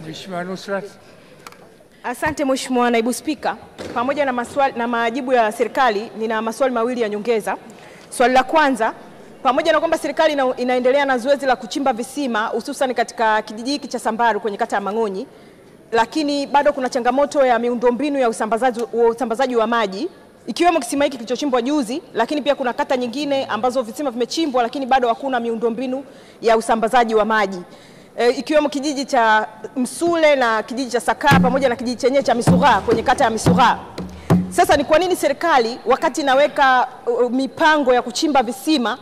Mheshimiwa Nusrat. Asante Mheshimiwa Naibu Spika. Pamoja na majibu ya serikali, nina maswali mawili ya nyongeza. Swali la kwanza, pamoja na kwamba serikali inaendelea na zoezi la kuchimba visima hususan katika kijiji hiki cha Sambaru kwenye kata ya Mang'onyi, lakini bado kuna changamoto ya miundombinu ya usambazaji wa maji, ikiwemo kisima hiki kilichochimbwa juzi, lakini pia kuna kata nyingine ambazo visima vimechimbwa lakini bado hakuna miundombinu ya usambazaji wa maji. Ikiwemo kijiji cha Msule na kijiji cha Sakaa pamoja na kijiji chenye cha Misugha kwenye kata ya Misugha. Sasa ni kwa nini serikali wakati inaweka mipango ya kuchimba visima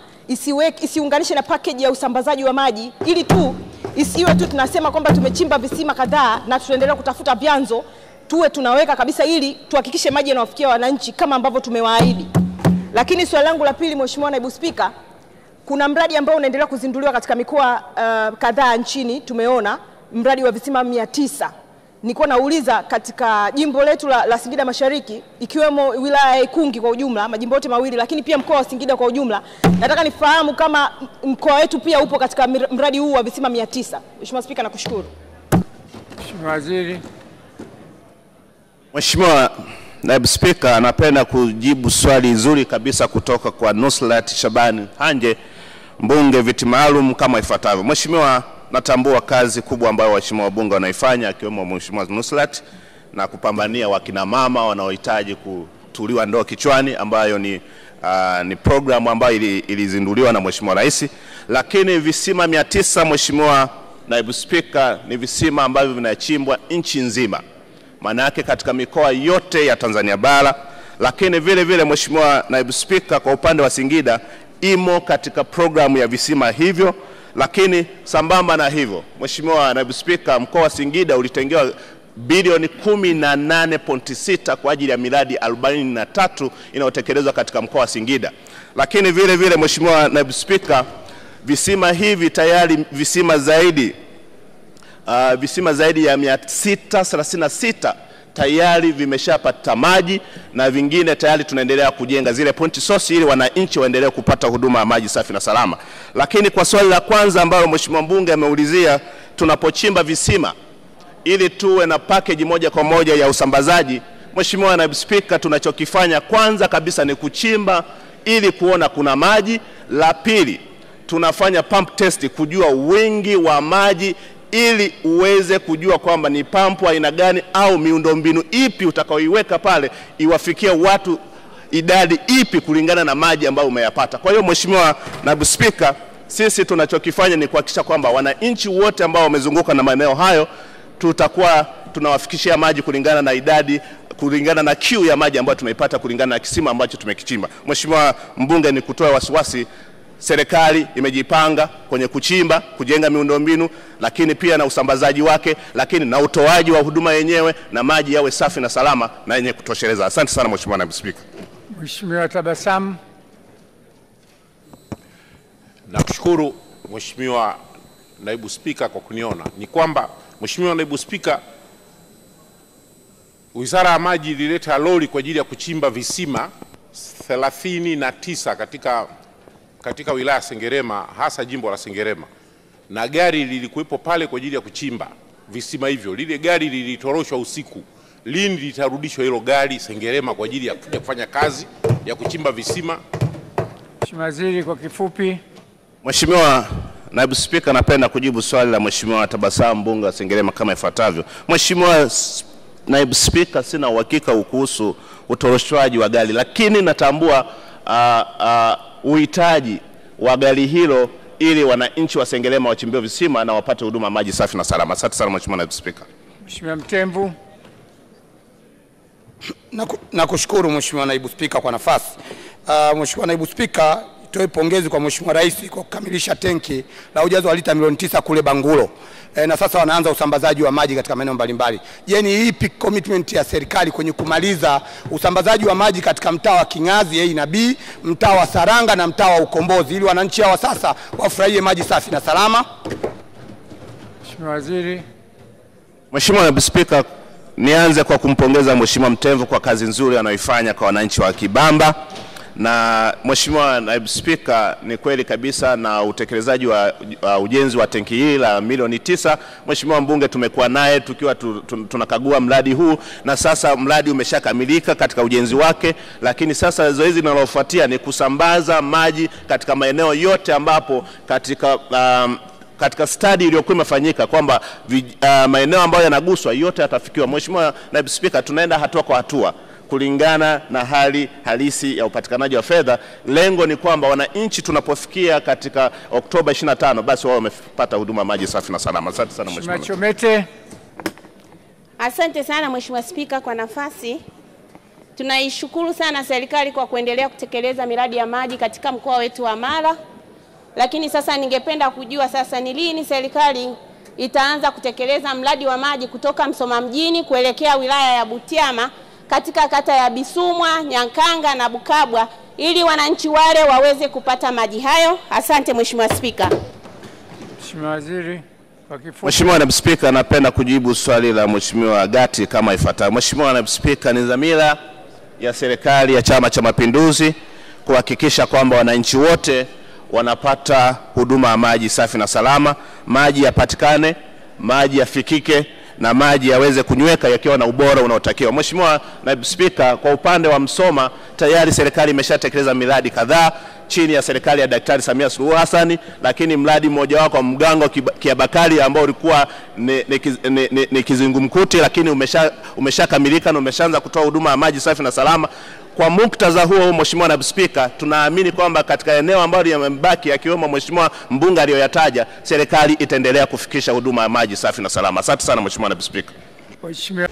isiunganishe na package ya usambazaji wa maji, ili tu isiwe tu tunasema kwamba tumechimba visima kadhaa na tunaendelea kutafuta vyanzo, tuwe tunaweka kabisa ili tuhakikishe maji yanawafikia wananchi kama ambavyo tumewaahidi. Lakini swali langu la pili Mheshimiwa Naibu Spika, kuna mradi ambao unaendelea kuzinduliwa katika mikoa kadhaa nchini, tumeona mradi wa visima 900. Nilikuwa nauliza katika jimbo letu la Singida Mashariki, ikiwemo wilaya ya Ikungi kwa ujumla, majimbo yote mawili, lakini pia mkoa wa Singida kwa ujumla. Nataka nifahamu kama mkoa wetu pia upo katika mradi huu wa visima 900. Mheshimiwa Spika, nakushukuru. Mheshimiwa Waziri. Mheshimiwa Naibu Spika, napenda kujibu swali zuri kabisa kutoka kwa Nusrat Shabani Hanje, mbunge viti maalum kama ifuatavyo. Mheshimiwa, natambua kazi kubwa ambayo waheshimiwa wabunge wanaifanya, akiwemo Mheshimiwa Nusrat, na kupambania wakina mama wanaohitaji kutuliwa ndoo kichwani, ambayo ni programu ambayo ilizinduliwa na Mheshimiwa Rais. Lakini visima 900 Mheshimiwa Naibu Spika, ni visima ambavyo vinachimbwa nchi nzima, maana yake katika mikoa yote ya Tanzania bara. Lakini vile vile Mheshimiwa Naibu Spika, kwa upande wa Singida imo katika programu ya visima hivyo. Lakini sambamba na hivyo Mheshimiwa Naibu Spika, mkoa wa Singida ulitengewa bilioni 18.6 kwa ajili ya miradi 43 inayotekelezwa katika mkoa wa Singida. Lakini vile vile Mheshimiwa Naibu Spika, visima hivi tayari visima zaidi ya 636 tayari vimeshapata maji, na vingine tayari tunaendelea kujenga zile point source ili wananchi waendelee kupata huduma ya maji safi na salama. Lakini kwa swali la kwanza ambalo Mheshimiwa mbunge ameulizia, tunapochimba visima ili tuwe na package moja kwa moja ya usambazaji, Mheshimiwa Naibu Spika, tunachokifanya kwanza kabisa ni kuchimba ili kuona kuna maji. La pili, tunafanya pump test kujua wingi wa maji ili uweze kujua kwamba ni pampu aina gani au miundombinu ipi utakaoiweka pale iwafikie watu idadi ipi kulingana na maji ambayo umeyapata. Kwa hiyo Mheshimiwa Naibu Spika, sisi tunachokifanya ni kuhakikisha kwamba wananchi wote ambao wamezunguka na maeneo hayo tutakuwa tunawafikishia maji kulingana na idadi, kulingana na kiu ya maji ambayo tumeipata kulingana na kisima ambacho tumekichimba. Mheshimiwa mbunge, ni kutoa wasiwasi, serikali imejipanga kwenye kuchimba, kujenga miundombinu, lakini pia na usambazaji wake, lakini na utoaji wa huduma yenyewe, na maji yawe safi na salama na yenye kutosheleza. Asante sana Mheshimiwa Naibu Spika. Mheshimiwa Tabasamu. Nakushukuru Mheshimiwa Naibu Spika kwa kuniona. Ni kwamba Mheshimiwa Naibu Spika, Wizara ya Maji ilileta lori kwa ajili ya kuchimba visima 39 katika wilaya Sengerema, hasa jimbo la Sengerema, na gari lilikuwepo pale kwa ajili ya kuchimba visima hivyo. Lile gari lilitoroshwa usiku. Lini litarudishwa hilo gari Sengerema kwa ajili ya kuja kufanya kazi ya kuchimba visima? Mheshimiwa Waziri, kwa kifupi. Mheshimiwa Naibu Spika, napenda kujibu swali la Mheshimiwa Tabasamu, mbunge wa Sengerema kama ifuatavyo. Mheshimiwa Naibu Spika, sina uhakika kuhusu utoroshwaji wa gari, lakini natambua uhitaji wa gari hilo ili wananchi wa Sengerema wachimbiwe visima na wapate huduma maji safi na salama. Asante sana Mheshimiwa Naibu Spika. Mheshimiwa Mtemvu. Nakushukuru Mheshimiwa Naibu Spika kwa nafasi. Mheshimiwa Naibu Spika, toe pongezi kwa Mheshimiwa Rais kwa kukamilisha tenki la ujazo wa lita milioni 9 kule Bangulo. Na sasa wanaanza usambazaji wa maji katika maeneo mbalimbali. Je, ni ipi commitment ya serikali kwenye kumaliza usambazaji wa maji katika mtaa wa Kingazi A na B, mtaa wa Saranga na mtaa wa Ukombozi, ili wananchi hawa sasa wafurahie maji safi na salama? Mheshimiwa Waziri. Mheshimiwa Naibu Spika, nianze kwa kumpongeza Mheshimiwa Mtemvu kwa kazi nzuri anayoifanya kwa wananchi wa Kibamba. Na Mheshimiwa Naibu Spika, ni kweli kabisa na utekelezaji wa ujenzi wa tenki hili la milioni 9, Mheshimiwa mbunge tumekuwa naye tukiwa tunakagua mradi huu, na sasa mradi umeshakamilika katika ujenzi wake, lakini sasa zoezi linalofuatia ni kusambaza maji katika maeneo yote ambapo katika study iliyokuwa imefanyika kwamba maeneo ambayo yanaguswa yote yatafikiwa. Mheshimiwa Naibu Spika, tunaenda hatua kwa hatua kulingana na hali halisi ya upatikanaji wa fedha. Lengo ni kwamba wananchi tunapofikia katika Oktoba 25 basi wao wamepata huduma maji safi na salama. Asante sana Mheshimiwa Chomete. Asante sana Mheshimiwa Spika kwa nafasi. Tunaishukuru sana serikali kwa kuendelea kutekeleza miradi ya maji katika mkoa wetu wa Mara. Lakini sasa ningependa kujua sasa ni lini serikali itaanza kutekeleza mradi wa maji kutoka Msoma mjini kuelekea wilaya ya Butiama katika kata ya Bisumwa, Nyankanga na Bukabwa ili wananchi wale waweze kupata maji hayo. Asante Mheshimiwa Spika. Mheshimiwa Waziri kwa kifupi. Mheshimiwa Naibu Spika, napenda kujibu swali la Mheshimiwa Gati kama ifuatavyo. Mheshimiwa Naibu Spika, ni dhamira ya serikali ya Chama cha Mapinduzi kuhakikisha kwamba wananchi wote wanapata huduma ya maji safi na salama, maji yapatikane, maji yafikike na maji yaweze kunyweka yakiwa na ubora unaotakiwa. Mheshimiwa Naibu Spika, kwa upande wa Msoma tayari serikali imeshatekeleza miradi kadhaa chini ya serikali ya Daktari Samia Suluhu Hassan, lakini mradi mmoja wako Mgango Kiabakari ambao ulikuwa ni kizungumkuti, lakini umeshakamilika na umeshaanza kutoa huduma ya maji safi na salama. Kwa muktadha huo, Mheshimiwa Naibu Spika, tunaamini kwamba katika eneo ambalo yamebaki yakiwemo Mheshimiwa mbunge aliyoyataja, serikali itaendelea kufikisha huduma ya maji safi na salama. Asante sana Mheshimiwa Naibu Spika. Mheshimiwa